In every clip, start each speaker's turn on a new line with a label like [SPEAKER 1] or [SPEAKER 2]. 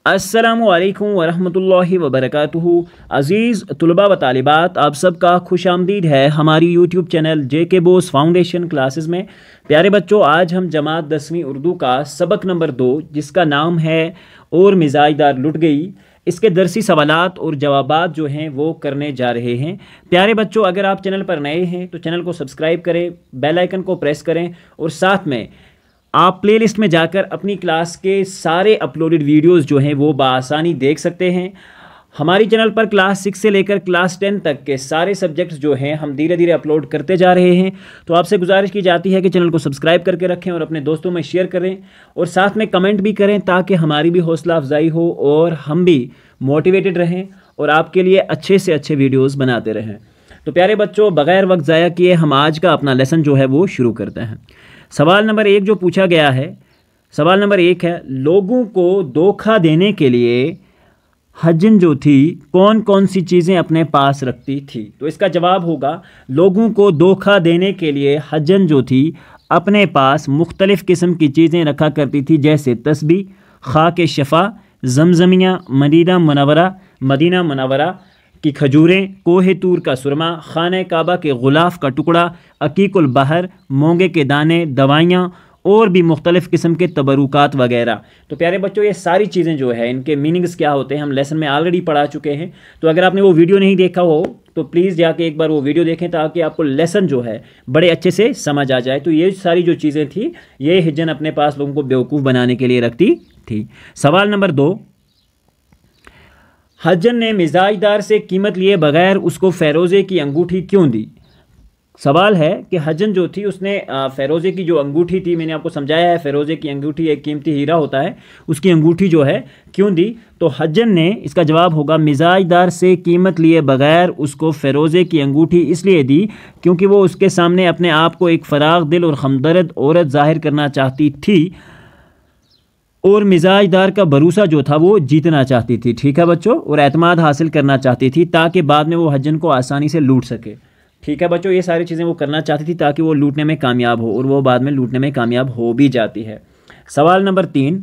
[SPEAKER 1] अस्सलामुअलैकुम वरहमतुल्लाहि वबरकातुहू। अज़ीज़ तलबा व तालिबात, आप सबका खुश आमदीद है हमारी YouTube channel JK Bose foundation classes में। प्यारे बच्चों, आज हम जमात 10वीं उर्दू का सबक नंबर 2 जिसका नाम है और मिजाजदार लुट गई, इसके दरसी सवालात और जवाबात जो हैं वो करने जा रहे हैं। प्यारे बच्चों, अगर आप चैनल पर नए हैं तो चैनल को सब्सक्राइब करें, बेल आइकन को प्रेस करें और साथ में आप प्लेलिस्ट में जाकर अपनी क्लास के सारे अपलोडेड वीडियोस जो हैं वो बआसानी देख सकते हैं। हमारी चैनल पर क्लास 6 से लेकर क्लास 10 तक के सारे सब्जेक्ट्स जो हैं हम धीरे धीरे अपलोड करते जा रहे हैं। तो आपसे गुजारिश की जाती है कि चैनल को सब्सक्राइब करके रखें और अपने दोस्तों में शेयर करें और साथ में कमेंट भी करें ताकि हमारी भी हौसला अफजाई हो और हम भी मोटिवेटेड रहें और आपके लिए अच्छे से अच्छे वीडियोज़ बनाते रहें। तो प्यारे बच्चों, बग़ैर वक्त ज़ाया किए हम आज का अपना लेसन जो है वो शुरू करते हैं। सवाल नंबर 1 जो पूछा गया है, सवाल नंबर 1 है, लोगों को धोखा देने के लिए हजन जो थी कौन कौन सी चीज़ें अपने पास रखती थी। तो इसका जवाब होगा, लोगों को धोखा देने के लिए हजन जो थी अपने पास मुख्तलिफ़ किस्म की चीज़ें रखा करती थी, जैसे तस्बीह, खाक शफ़ा, जमजमिया, मदीना मुनव्वरा की खजूरें, कोहे तूर का सुरमा, खाने काबा के गुलाफ का टुकड़ा, अकीकुल बहर, मोंगे के दाने, दवाइयाँ और भी मुख्तलिफ़ किस्म के तबरुकात वगैरह। तो प्यारे बच्चों, ये सारी चीज़ें जो है इनके मीनिंग्स क्या होते हैं हम लेसन में ऑलरेडी पढ़ा चुके हैं। तो अगर आपने वो वीडियो नहीं देखा हो तो प्लीज़ जाके एक बार वो वीडियो देखें ताकि आपको लेसन जो है बड़े अच्छे से समझ आ जाए। तो ये सारी जो चीज़ें थी ये हिजन अपने पास लोगों को बेवकूफ़ बनाने के लिए रखती थी। सवाल नंबर 2, हजन ने मिजाजदार से कीमत लिए बगैर उसको फ़ेरोज़े की अंगूठी क्यों दी। सवाल है कि हजन जो थी उसने फ़ेरोज़े की जो अंगूठी थी, मैंने आपको समझाया है फ़ेरोज़े की अंगूठी एक कीमती हीरा होता है, उसकी अंगूठी जो है क्यों दी। तो हजन ने, इसका जवाब होगा, मिजाजदार से कीमत लिए बगैर उसको फ़ेरोज़े की अंगूठी इसलिए दी क्योंकि वो उसके सामने अपने आप को एक फ़राग़ दिल और हमदर्द औरत ज़ाहिर करना चाहती थी और मिजाजदार का भरोसा जो था वो जीतना चाहती थी। ठीक है बच्चों, और एतमाद हासिल करना चाहती थी ताकि बाद में वो हजन को आसानी से लूट सके। ठीक है बच्चों, ये सारी चीज़ें वो करना चाहती थी ताकि वो लूटने में कामयाब हो और वो बाद में लूटने में कामयाब हो भी जाती है। सवाल नंबर 3,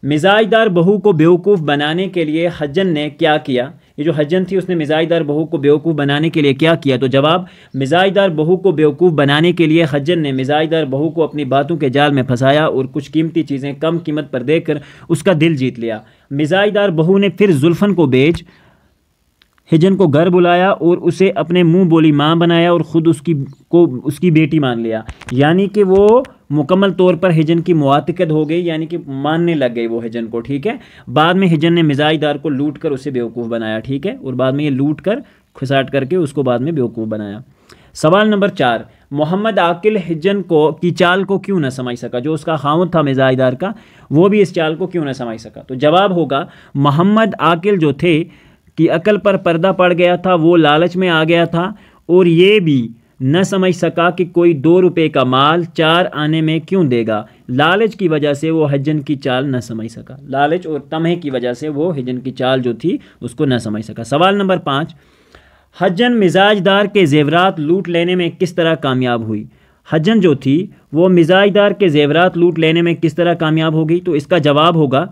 [SPEAKER 1] मिजाजदार बहू को बेवकूफ़ बनाने के लिए हजन ने क्या किया। ये जो हजन थी उसने मिजाजदार बहू को बेवकूफ़ बनाने के लिए क्या किया। तो जवाब, मिजाजदार बहू को बेवकूफ़ बनाने के लिए हजन ने मिजाजदार बहू को अपनी बातों के जाल में फंसाया और कुछ कीमती चीज़ें कम कीमत पर देकर उसका दिल जीत लिया। मिजाजदार बहू ने फिर जुल्फ़न को बेच हिजन को घर बुलाया और उसे अपने मुंह बोली माँ बनाया और ख़ुद उसकी बेटी मान लिया। यानी कि वो मुकम्मल तौर पर हिजन की मुआतिकद हो गई, यानी कि मानने लग गई वो हिजन को। ठीक है, बाद में हिजन ने मिजाजदार को लूट कर उसे बेवकूफ़ बनाया। ठीक है, और बाद में ये लूट कर खिसाट करके उसको बाद में बेवकूफ़ बनाया। सवाल नंबर 4, मोहम्मद आकिल हिजन की चाल को क्यों न समझ सका। जो उसका खामुद था मिजाजदार का, वो भी इस चाल को क्यों न समझ सका। तो जवाब होगा, मोहम्मद आकिल जो थे कि अकल पर पर्दा पड़ गया था, वो लालच में आ गया था और ये भी न समझ सका कि कोई 2 रुपये का माल 4 आने में क्यों देगा। लालच की वजह से वो हजन की चाल न समझ सका। लालच और तमहे की वजह से वो हजन की चाल जो थी उसको न समझ सका। सवाल नंबर 5, हजन मिजाजदार के जेवरात लूट लेने में किस तरह कामयाब हुई। हजन जो थी वो मिजाजदार के जेवरात लूट लेने में किस तरह कामयाब होगी। तो इसका जवाब होगा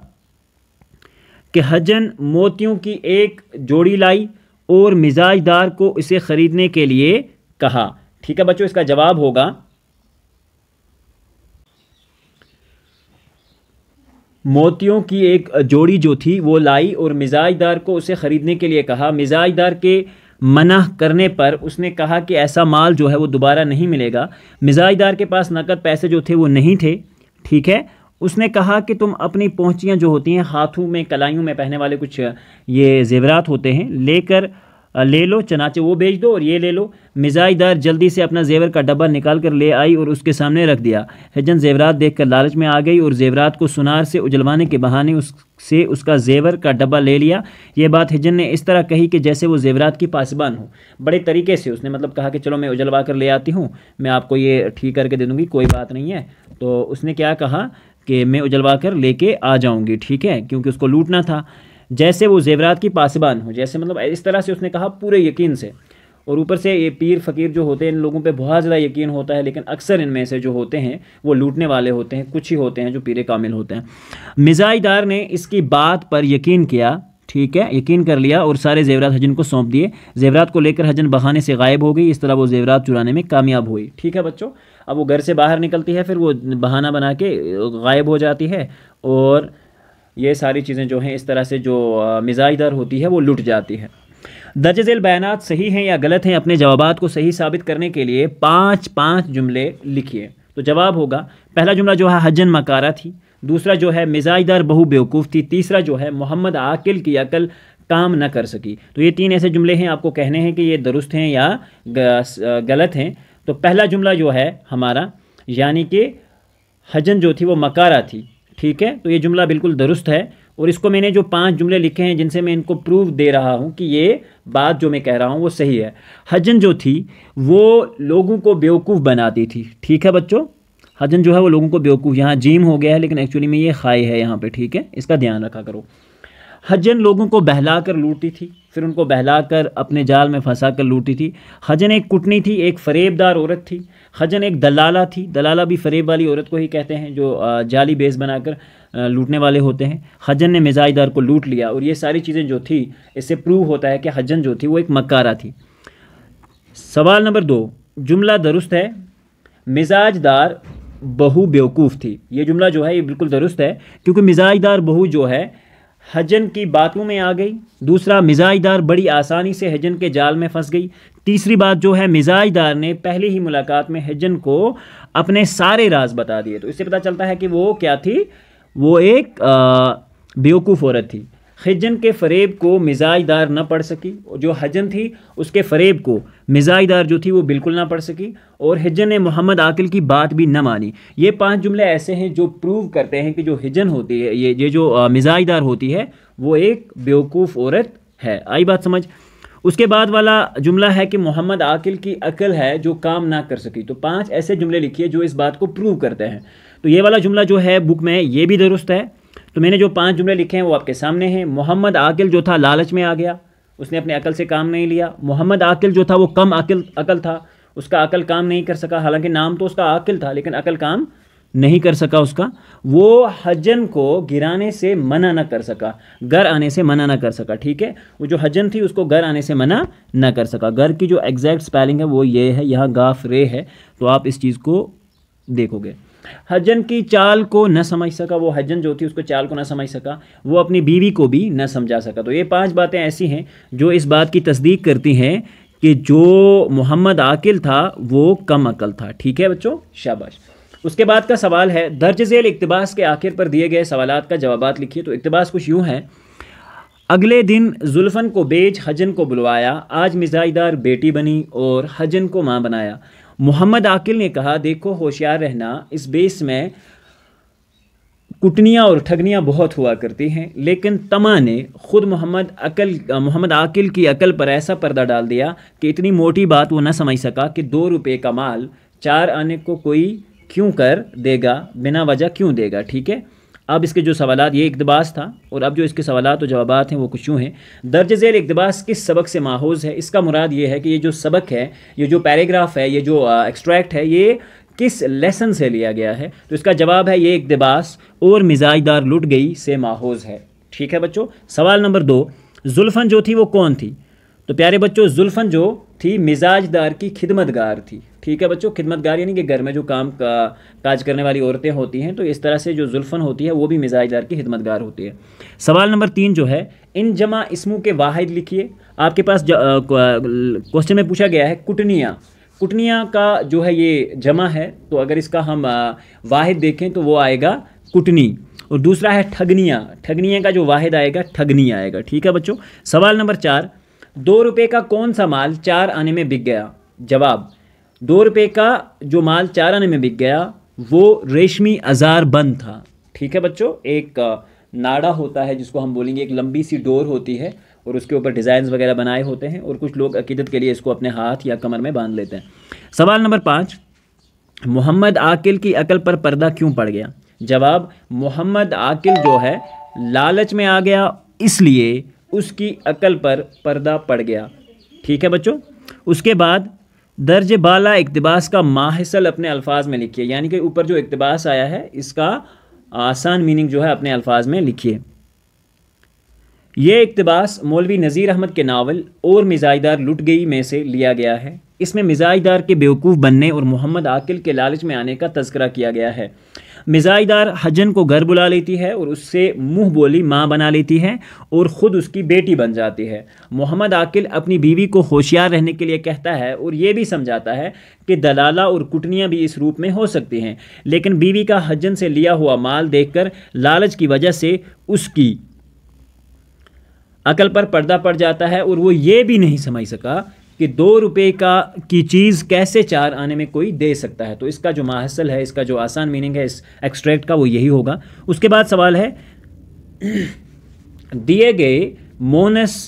[SPEAKER 1] कि हजन मोतियों की एक जोड़ी लाई और मिजाजदार को इसे ख़रीदने के लिए कहा। ठीक है बच्चों, इसका जवाब होगा, मोतियों की एक जोड़ी जो थी वो लाई और मिजाजदार को उसे ख़रीदने के लिए कहा। मिजाजदार के मना करने पर उसने कहा कि ऐसा माल जो है वो दोबारा नहीं मिलेगा। मिजाजदार के पास नकद पैसे जो थे वो नहीं थे। ठीक है, उसने कहा कि तुम अपनी पहुंचियां जो होती हैं, हाथों में कलाइयों में पहनने वाले कुछ ये जेवरात होते हैं, ले लो, चनाचे वो बेच दो और ये ले लो। मिजाजदार जल्दी से अपना जेवर का डब्बा निकाल कर ले आई और उसके सामने रख दिया। हिजन जेवरात देखकर लालच में आ गई और जेवरात को सुनार से उजलवाने के बहाने उससे उसका जेवर का डब्बा ले लिया। ये बात हिजन ने इस तरह कही कि जैसे वो जेवरात की पासबान हो। बड़े तरीके से उसने मतलब कहा कि चलो मैं उजलवा कर ले आती हूँ, मैं आपको ये ठीक करके दे दूँगी, कोई बात नहीं है। तो उसने क्या कहा कि मैं उजलवा कर लेके आ जाऊँगी। ठीक है, क्योंकि उसको लूटना था। जैसे वो जेवरात की पासबान हो, जैसे मतलब इस तरह से उसने कहा पूरे यकीन से। और ऊपर से ये पीर फ़कीर जो होते हैं इन लोगों पे बहुत ज़्यादा यकीन होता है, लेकिन अक्सर इनमें से जो होते हैं वो लूटने वाले होते हैं, कुछ ही होते हैं जो पीर कामिल होते हैं। मिज़ाईदार ने इसकी बात पर यकीन किया, ठीक है, यकीन कर लिया और सारे जेवरात हजन को सौंप दिए। जेवरात को लेकर हजन बहाने से गायब हो गई। इस तरह वो जेवरात चुराने में कामयाब हुई। ठीक है बच्चों, अब वो घर से बाहर निकलती है, फिर वो बहाना बना के गायब हो जाती है और ये सारी चीज़ें जो हैं इस तरह से जो मिज़ाईदार होती है वो लुट जाती है। दर्ज झेल बयानात सही हैं या गलत हैं, अपने जवाबात को सही साबित करने के लिए 5 जुमले लिखिए। तो जवाब होगा, पहला जुमला जो है हजन मकारा थी, दूसरा जो है मिज़ाईदार बहु बेवकूफ़ थी, तीसरा जो है मोहम्मद आकिल की अकल काम न कर सकी। तो ये 3 ऐसे जुमले हैं, आपको कहने हैं कि ये दुरुस्त हैं या गलत हैं। तो पहला जुमला जो है हमारा, यानी कि हजन जो थी वो मकारा थी, ठीक है, तो ये जुमला बिल्कुल दुरुस्त है। और इसको मैंने जो 5 जुमले लिखे हैं जिनसे मैं इनको प्रूव दे रहा हूँ कि ये बात जो मैं कह रहा हूँ वो सही है। हजन जो थी वो लोगों को बेवकूफ़ बनाती थी, ठीक है बच्चों, हजन जो है वो लोगों को बेवकूफ़, यहाँ जीम हो गया है लेकिन एक्चुअली में ये खाई है यहाँ पे, ठीक है, इसका ध्यान रखा करो। हजन लोगों को बहला कर लूटती थी, फिर उनको बहला कर अपने जाल में फंसा कर लूटती थी। हजन एक कुटनी थी, एक फरेबदार औरत थी। हजन एक दलाला थी, दलाला भी फरेब वाली औरत को ही कहते हैं जो जाली बेस बनाकर लूटने वाले होते हैं। हजन ने मिज़ाईदार को लूट लिया और ये सारी चीज़ें जो थी इससे प्रूव होता है कि हजन जो थी वो एक मक्कारा थी। सवाल नंबर 2, जुमला दुरुस्त है, मिजाजदार बहू बेवकूफ़ थी। ये जुमला जो है ये बिल्कुल दुरुस्त है क्योंकि मिजाजदार बहू जो है हजन की बातों में आ गई। दूसरा, मिजाजदार बड़ी आसानी से हजन के जाल में फंस गई। तीसरी बात जो है, मिजाजदार ने पहली ही मुलाकात में हजन को अपने सारे राज बता दिए। तो इससे पता चलता है कि वो क्या थी, वो एक बेवकूफ़ औरत थी। हजन के फ़रेब को मिजाजदार न पढ़ सकी, जो हजन थी उसके फ़रेब को मिजाजदार जो थी वो बिल्कुल ना पढ़ सकी, और हजन ने मोहम्मद आकिल की बात भी न मानी। ये 5 जुमले ऐसे हैं जो प्रूव करते हैं कि जो हजन होती है, ये जो मिजाजदार होती है वो एक बेवकूफ़ औरत है। आई बात समझ। उसके बाद वाला जुमला है कि मोहम्मद आकिल की अकल है जो काम ना कर सकी। तो 5 ऐसे जुमले लिखिए जो इस बात को प्रूव करते हैं। तो ये वाला जुमला जो है बुक में ये भी दुरुस्त है। तो मैंने जो 5 जुमले लिखे हैं वो आपके सामने हैं। मोहम्मद आकिल जो था लालच में आ गया, उसने अपने अकल से काम नहीं लिया। मोहम्मद आकिल जो था वो कम अकल था, उसका अकल काम नहीं कर सका, हालांकि नाम तो उसका आकिल था लेकिन अकल काम नहीं कर सका उसका। वो हजन को गिराने से मना न कर सका, घर आने से मना न कर सका, ठीक है। वो जो हजन थी उसको घर आने से मना न कर सका। घर की जो एग्जैक्ट स्पेलिंग है वो ये है, यहाँ गाफ रे है, तो आप इस चीज़ को देखोगे। हजन की चाल को न समझ सका, वो हजन जो थी उसको चाल को न समझ सका, वो अपनी बीवी को भी न समझा सका। तो ये 5 बातें ऐसी हैं जो इस बात की तस्दीक करती हैं कि जो मोहम्मद आकिल था वो कम अकल था, ठीक है बच्चों, शाबाश। उसके बाद का सवाल है, दर्ज झेल इक्तबास के आखिर पर दिए गए सवालात का जवाबात लिखिए। तो इक्तबास कुछ यूँ है, अगले दिन जुल्फ़न को बेच हजन को बुलवाया, आज मिजाजदार बेटी बनी और हजन को माँ बनाया। मोहम्मद आकिल ने कहा, देखो होशियार रहना, इस बेस में कुटनियाँ और ठगनियाँ बहुत हुआ करती हैं, लेकिन तमा ने खुद मोहम्मद आकिल की अकल पर ऐसा पर्दा डाल दिया कि इतनी मोटी बात वो न समझ सका कि 2 रुपये का माल 4 आने को कोई क्यों कर देगा, बिना वजह क्यों देगा, ठीक है। अब इसके जो सवालात, ये इक़्तिबास था और अब जो इसके सवालात और जवाबात हैं वो कुछ यूँ हैं। दर्ज झेल इक़्तिबास किस सबक से माहौज़ है? इसका मुराद ये है कि ये जो सबक है, ये जो पैराग्राफ है, ये जो एक्सट्रैक्ट है, ये किस लेसन से लिया गया है? तो इसका जवाब है ये इक़्तिबास और मिजाजदार लुट गई से माहौज़ है, ठीक है बच्चों। सवाल नंबर 2, जुल्फ़न जो थी वो कौन थी? तो प्यारे बच्चों, जुल्फ़न जो थी मिजाजदार की खिदमतगार थी, ठीक है बच्चों। खिदमतगार यानी कि घर में जो काज करने वाली औरतें होती हैं, तो इस तरह से जो जुल्फ़न होती है वो भी मिजाजदार की खिदमतगार होती है। सवाल नंबर 3 जो है, इन जमा इसमों के वाहिद लिखिए। आपके पास क्वेश्चन में पूछा गया है कुटनियाँ। कुटनियाँ का जो है ये जमा है, तो अगर इसका हम वाहिद देखें तो वो आएगा कुटनी। और दूसरा है ठगनियाँ, ठगनियाँ का जो वाहिद आएगा ठगनी आएगा, ठीक है बच्चों। सवाल नंबर 4, 2 रुपये का कौन सा माल 4 आने में बिक गया? जवाब, 2 रुपये का जो माल 4 आने में बिक गया वो रेशमी अजार बंद था, ठीक है बच्चों। एक नाड़ा होता है जिसको हम बोलेंगे, एक लंबी सी डोर होती है और उसके ऊपर डिज़ाइंस वगैरह बनाए होते हैं और कुछ लोग अकीदत के लिए इसको अपने हाथ या कमर में बांध लेते हैं। सवाल नंबर 5, मोहम्मद आकिल की अकल पर पर्दा क्यों पड़ गया? जवाब, मोहम्मद आकिल जो है लालच में आ गया, इसलिए उसकी अकल पर पर्दा पड़ गया, ठीक है बच्चों। उसके बाद दर्ज बाला इक्तिबास का माहसल अपने अल्फाज में लिखिए, यानी कि ऊपर जो इक्तिबास आया है इसका आसान मीनिंग जो है अपने अल्फाज में लिखिए। ये इक्तिबास मौलवी नज़ीर अहमद के नावल और मिजाजदार लुट गई में से लिया गया है। इसमें मिजाजदार के बेवकूफ़ बनने और मोहम्मद आकिल के लालच में आने का तज़किरा किया गया है। मिजाजदार हजन को घर बुला लेती है और उससे मुँह बोली माँ बना लेती है और ख़ुद उसकी बेटी बन जाती है। मोहम्मद आकिल अपनी बीवी को होशियार रहने के लिए कहता है और ये भी समझाता है कि दलाला और कुटनियाँ भी इस रूप में हो सकती हैं, लेकिन बीवी का हजन से लिया हुआ माल देखकर लालच की वजह से उसकी अकल पर पर्दा पड़ जाता है और वो ये भी नहीं समझ सका कि 2 रुपये की चीज़ कैसे 4 आने में कोई दे सकता है। तो इसका जो माहसल है, इसका जो आसान मीनिंग है इस एक्सट्रैक्ट का, वो यही होगा। उसके बाद सवाल है, दिए गए मोनस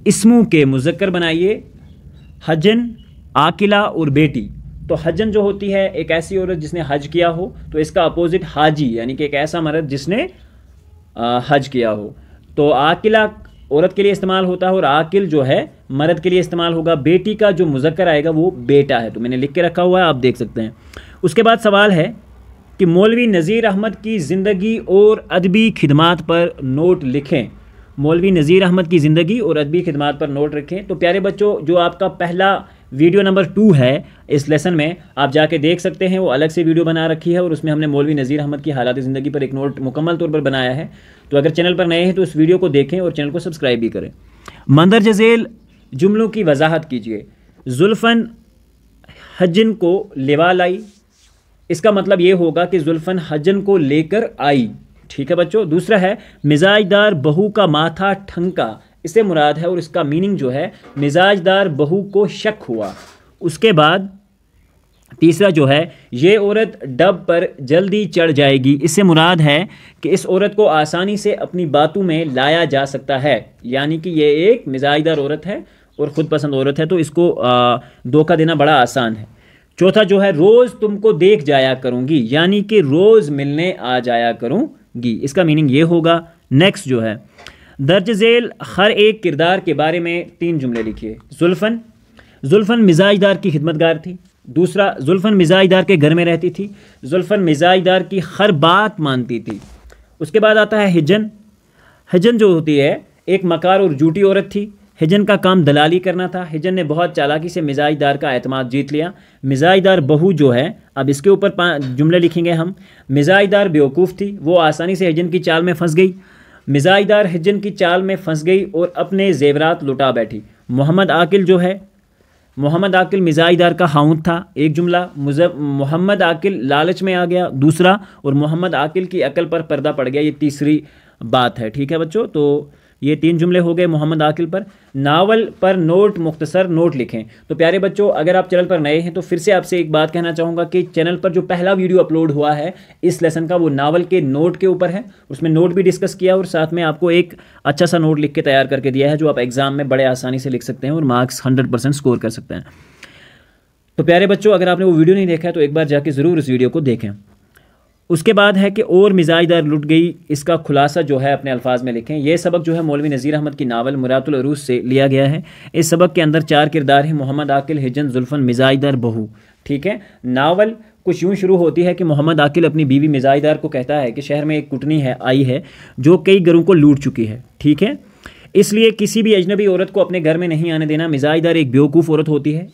[SPEAKER 1] इस्मों के मुज़क्कर बनाइए, हजन, आकिला और बेटी। तो हजन जो होती है एक ऐसी औरत जिसने हज किया हो, तो इसका अपोजिट हाजी, यानी कि एक ऐसा मर्द जिसने हज किया हो। तो आकिला औरत के लिए इस्तेमाल होता है और आकिल जो है मर्द के लिए इस्तेमाल होगा। बेटी का जो मुज़क्कर आएगा वो बेटा है, तो मैंने लिख के रखा हुआ है, आप देख सकते हैं। उसके बाद सवाल है कि मौलवी नज़ीर अहमद की ज़िंदगी और अदबी खिदमात पर नोट लिखें। मौलवी नज़ीर अहमद की ज़िंदगी और अदबी खिदमात पर नोट रखें। तो प्यारे बच्चों, जो आपका पहला वीडियो नंबर 2 है इस लेसन में, आप जाके देख सकते हैं, वो अलग से वीडियो बना रखी है और उसमें हमने मौलवी नज़ीर अहमद की हालात ज़िंदगी पर एक नोट मुकम्मल तौर पर बनाया है। तो अगर चैनल पर नए हैं तो इस वीडियो को देखें और चैनल को सब्सक्राइब भी करें। मंदरज झेल जुमलों की वजाहत कीजिए। जुल्फ़न हजन को लेवा लाई, इसका मतलब ये होगा कि जुल्फ़न हजन को लेकर आई। ठीक है बच्चों। दूसरा है मिजाजदार बहू का माथा ठनका, इससे मुराद है और इसका मीनिंग जो है मिजाजदार बहू को शक हुआ। उसके बाद तीसरा जो है, ये औरत डब पर जल्दी चढ़ जाएगी, इससे मुराद है कि इस औरत को आसानी से अपनी बातों में लाया जा सकता है, यानी कि ये एक मिजाजदार औरत है और ख़ुद पसंद औरत है, तो इसको धोखा देना बड़ा आसान है। चौथा जो है, रोज़ तुमको देख जाया करूँगी, यानी कि रोज़ मिलने आ जाया करूँगी, इसका मीनिंग ये होगा। नेक्स्ट जो है, दर्ज झेल हर एक किरदार के बारे में 3 जुमले लिखिए। जुल्फ़न मिजाजदार की खिदमतगार थी। दूसरा, जुल्फ़न मिजाजदार के घर में रहती थी। जुल्फ़न मिजाजदार की हर बात मानती थी। उसके बाद आता है हिजन। हिजन जो होती है एक मकार और झूठी औरत थी। हिजन का काम दलाली करना था। हिजन ने बहुत चालाकी से मिजाजदार का एतमाद जीत लिया। मिजाजदार बहू जो है, अब इसके ऊपर 5 जुमले लिखेंगे हम। मिजाजदार बेवकूफ़ थी, वो आसानी से हिजन की चाल में फंस गई। मिजाजदार हिजन की चाल में फंस गई और अपने जेवरात लुटा बैठी। मोहम्मद आकिल जो है, मोहम्मद आकिल मिजाजदार का हाउंद था, एक जुमला। मोहम्मद आकिल लालच में आ गया, दूसरा। और मोहम्मद आकिल की अकल पर पर्दा पड़ गया, ये तीसरी बात है। ठीक है बच्चों, तो ये 3 जुमले हो गए मोहम्मद आकिल पर। नावल पर नोट, मुख्तसर नोट लिखें। तो प्यारे बच्चों, अगर आप चैनल पर नए हैं तो फिर से आपसे एक बात कहना चाहूँगा कि चैनल पर जो पहला वीडियो अपलोड हुआ है इस लेसन का, वो नावल के नोट के ऊपर है। उसमें नोट भी डिस्कस किया और साथ में आपको एक अच्छा सा नोट लिख के तैयार करके दिया है, जो आप एग्ज़ाम में बड़े आसानी से लिख सकते हैं और मार्क्स 100% स्कोर कर सकते हैं। तो प्यारे बच्चों, अगर आपने वो वीडियो नहीं देखा है तो एक बार जाके ज़रूर इस वीडियो को देखें। उसके बाद है कि और मिजाजदार लुट गई, इसका खुलासा जो है अपने अल्फाज में लिखें। यह सबक जो है मौलवी नज़ीर अहमद की नावल मुरातुल अरूस से लिया गया है। इस सबक के अंदर 4 किरदार हैं, मोहम्मद आकिल, हिजन, जुल्फ़न, मिजाजदार बहू। ठीक है। नावल कुछ यूँ शुरू होती है कि मोहम्मद आकिल अपनी बीवी मिजाजदार को कहता है कि शहर में एक कुटनी है आई है जो कई घरों को लूट चुकी है। ठीक है, इसलिए किसी भी अजनबी औरत को अपने घर में नहीं आने देना। मिजाजदार एक बेवकूफ़ औरत होती है।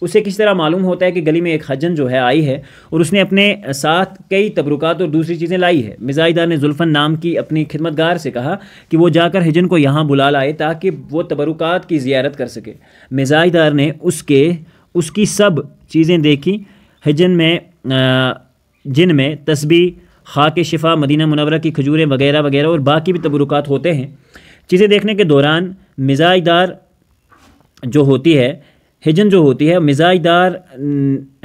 [SPEAKER 1] उसे किस तरह मालूम होता है कि गली में एक हजन जो है आई है और उसने अपने साथ कई तबरुकात और दूसरी चीज़ें लाई है। मिजाजदार ने जुल्फ़न नाम की अपनी खिदमतगार से कहा कि वो जाकर हिजन को यहाँ बुला लाए ताकि वो तबरुकात की ज़ियारत कर सके। मिजाजदार ने उसकी सब चीज़ें देखी। हिजन में जिनमें तस्बीह, खाक शिफा, मदीना मुनव्वरा की खजूरें वगैरह वगैरह और बाकी भी तबरुकात होते हैं। चीज़ें देखने के दौरान मिजाजदार जो होती है, हिजन जो होती है,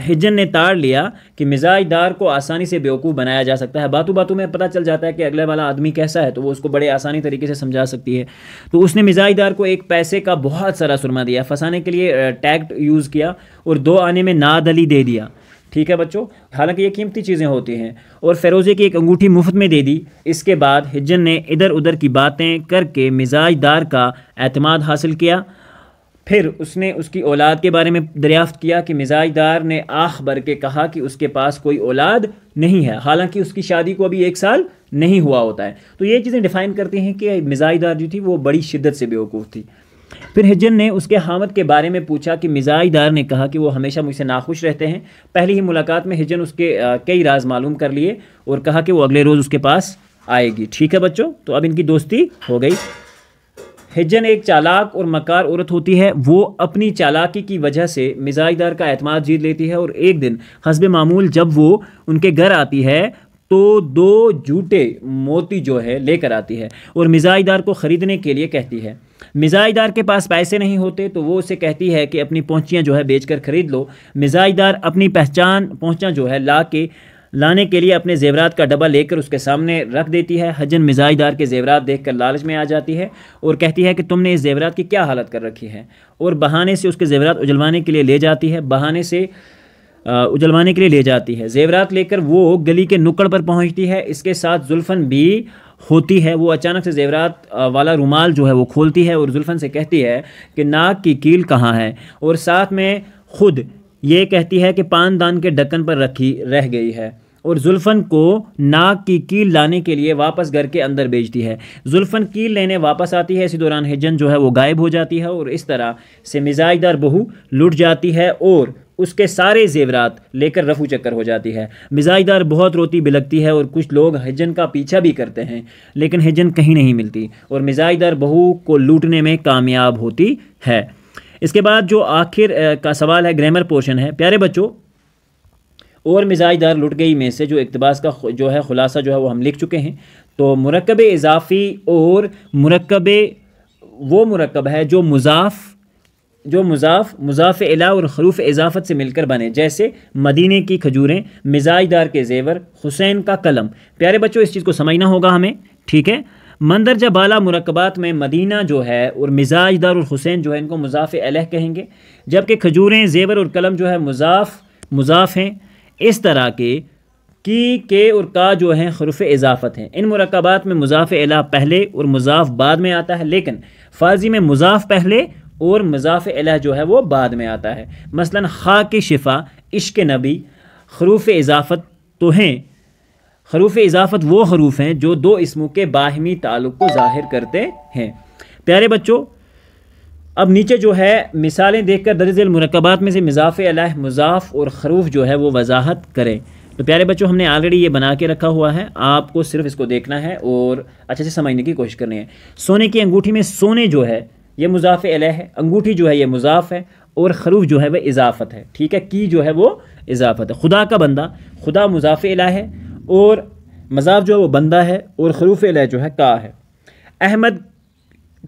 [SPEAKER 1] हिजन ने ताड़ लिया कि मिजाजदार को आसानी से बेवकूफ़ बनाया जा सकता है। बातों बातों में पता चल जाता है कि अगले वाला आदमी कैसा है, तो वो उसको बड़े आसानी तरीके से समझा सकती है। तो उसने मिजाजदार को एक पैसे का बहुत सारा सुरमा दिया, फंसाने के लिए टैक्ट यूज़ किया और 2 आने में नाद अली दे दिया। ठीक है बच्चों, हालांकि ये कीमती चीज़ें होती हैं। और फ़िरोज़े की एक अंगूठी मुफ्त में दे दी। इसके बाद हिजन ने इधर उधर की बातें करके मिजाजदार का एतमाद हासिल किया। फिर उसने उसकी औलाद के बारे में दरियाफ्त किया कि मिज़ाजदार ने आख भर के कहा कि उसके पास कोई औलाद नहीं है, हालांकि उसकी शादी को अभी 1 साल नहीं हुआ होता है। तो ये चीज़ें डिफ़ाइन करती हैं कि मिज़ाजदार जो थी वो बड़ी शिद्दत से बेवकूफ़ थी। फिर हिजन ने उसके हामद के बारे में पूछा कि मिज़ाजदार ने कहा कि वो हमेशा मुझसे नाखुश रहते हैं। पहली ही मुलाकात में हिजन उसके कई राज मालूम कर लिए और कहा कि वो अगले रोज़ उसके पास आएगी। ठीक है बच्चों, तो अब इनकी दोस्ती हो गई। हिजन एक चालाक और मकार औरत होती है। वो अपनी चालाकी की वजह से मिज़ाजदार का एतमाद जीत लेती है और एक दिन हस्ब मामूल जब वो उनके घर आती है तो 2 झूठे मोती जो है लेकर आती है और मिज़ाजदार को ख़रीदने के लिए कहती है। मिज़ाजदार के पास पैसे नहीं होते तो वो उसे कहती है कि अपनी पहुंचियाँ जो है बेचकर ख़रीद लो। मिज़ाजदार अपनी पहुंचा जो है लाने के लिए अपने जेवरात का डब्बा लेकर उसके सामने रख देती है। हजन मिज़ाजदार के जेवरात देखकर लालच में आ जाती है और कहती है कि तुमने इस जेवरात की क्या हालत कर रखी है, और बहाने से उसके जेवरात उजलवाने के लिए ले जाती है। जेवरात लेकर वो गली के नुक्कड़ पर पहुंचती है। इसके साथ जुल्फ़न भी होती है। वो अचानक से जेवरात वाला रुमाल जो है वो खोलती है और जुल्फ़न से कहती है कि नाक की कील कहाँ है, और साथ में खुद ये कहती है कि पानदान के ढक्कन पर रखी रह गई है, और जुल्फ़न को नाक की कील लाने के लिए वापस घर के अंदर भेजती है। जुल्फ़न कील लेने वापस आती है। इसी दौरान हिजन जो है वो गायब हो जाती है और इस तरह से मिज़ाजदार बहू लुट जाती है और उसके सारे जेवरात लेकर रफू चक्कर हो जाती है। मिज़ाजदार बहुत रोती बिलखती है और कुछ लोग हिजन का पीछा भी करते हैं, लेकिन हिजन कहीं नहीं मिलती और मिज़ाजदार बहू को लूटने में कामयाब होती है। इसके बाद जो आखिर का सवाल है, ग्रामर पोर्शन है। प्यारे बच्चों, और मिज़ाजदार लुट गई में से जो इक़्तिबास का जो है ख़ुलासा जो है वो हम लिख चुके हैं। तो मुरक्कब इज़ाफ़ी और वो मुरक्कब है जो मुज़ाफ़ इला और ख़ुरूफ़ इज़ाफ़त से मिलकर बने, जैसे मदीने की खजूरें, मिज़ाजदार के ज़ेवर, हुसैन का कलम। प्यारे बच्चों, इस चीज़ को समझना होगा हमें, ठीक है। मंदरजा बाला मुरक्कबात में मदीना जो है और मिज़ाजदार और हुसैन जो है इनको मुज़ाफ़ इलैह कहेंगे, जबकि खजूरें, ज़ेवर और कलम जो है मुज़ाफ़ हैं। इस तरह के और का जो हैं ख़ुरूफ़ इज़ाफ़त हैं। इन मुरक्कबात में मुज़ाफ़ इला पहले और मुज़ाफ़ बाद में आता है, लेकिन फ़ारसी में मुज़ाफ़ पहले और मुज़ाफ़ इला जो है वो बाद में आता है। मसलन ख़ाक शिफ़ा, इश्क नबी ख़ुरूफ़ इज़ाफ़त तो हैं। ख़ुरूफ़ इज़ाफ़त वो हरूफ हैं जो 2 इस्मों के बाहिमी ताल्लुक़ को ज़ाहिर करते हैं। प्यारे बच्चों, अब नीचे जो है मिसालें देखकर दर्जल मुरक्कबात में से मुज़ाफ़ इलैह, मुज़ाफ़ और ख़रूफ़ जो है वो वजाहत करें। तो प्यारे बच्चों, हमने ऑलरेडी ये बना के रखा हुआ है, आपको सिर्फ इसको देखना है और अच्छे से समझने की कोशिश करनी है। सोने की अंगूठी में सोने जो है ये मुज़ाफ़ इलैह है, अंगूठी जो है ये मुज़ाफ़ है और ख़रूफ़ जो है वह इज़ाफ़त है, ठीक है। की जो है वो इज़ाफ़त है। खुदा का बंदा, खुदा मुज़ाफ़ इलैह है और मज़ाफ़ जो है वो बंदा है और ख़ुरूफ़ इलैह जो है का है। अहमद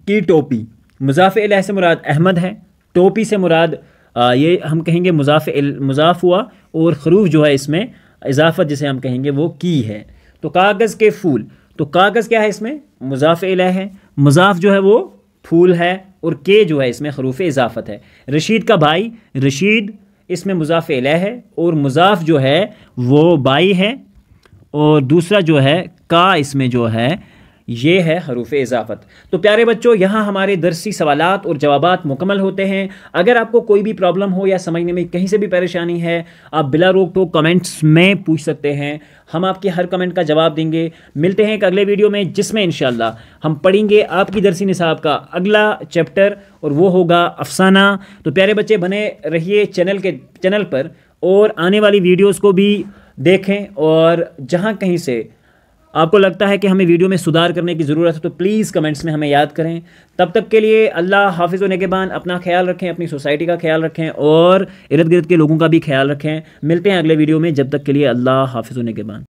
[SPEAKER 1] की टोपी, मुज़ाफ़ इलैह से मुराद अहमद है, टोपी से मुराद ये हम कहेंगे मुज़ाफ़ हुआ, और ख़रूफ़ जो है इसमें इज़ाफ़त जिसे हम कहेंगे वो की है। तो कागज़ के फूल, तो कागज़ क्या है इसमें मुज़ाफ़ इलैह है, मुज़ाफ़ जो है वो फूल है और के जो है इसमें ख़ुरूफ़ इज़ाफ़त है। रशीद का भाई, रशीद इसमें मुज़ाफ़ इलैह है और मुज़ाफ़ जो है वो बाई है, और दूसरा जो है का इसमें जो है ये है हरूफ इज़ाफ़त। तो प्यारे बच्चों, यहाँ हमारे दरसी सवालात और जवाबात मुकम्मल होते हैं। अगर आपको कोई भी प्रॉब्लम हो या समझने में कहीं से भी परेशानी है, आप बिला रोक टोक कमेंट्स में पूछ सकते हैं, हम आपके हर कमेंट का जवाब देंगे। मिलते हैं एक अगले वीडियो में जिसमें इंशाल्लाह हम पढ़ेंगे आपकी दरसी निसाब का अगला चैप्टर और वो होगा अफसाना। तो प्यारे बच्चे, बने रहिए चैनल पर और आने वाली वीडियोज़ को भी देखें, और जहाँ कहीं से आपको लगता है कि हमें वीडियो में सुधार करने की ज़रूरत है तो प्लीज़ कमेंट्स में हमें याद करें। तब तक के लिए अल्लाह हाफिज़ व निगहबान। अपना ख्याल रखें, अपनी सोसाइटी का ख्याल रखें और इर्द गिर्द के लोगों का भी ख्याल रखें। मिलते हैं अगले वीडियो में, जब तक के लिए अल्लाह हाफिज़ व निगहबान।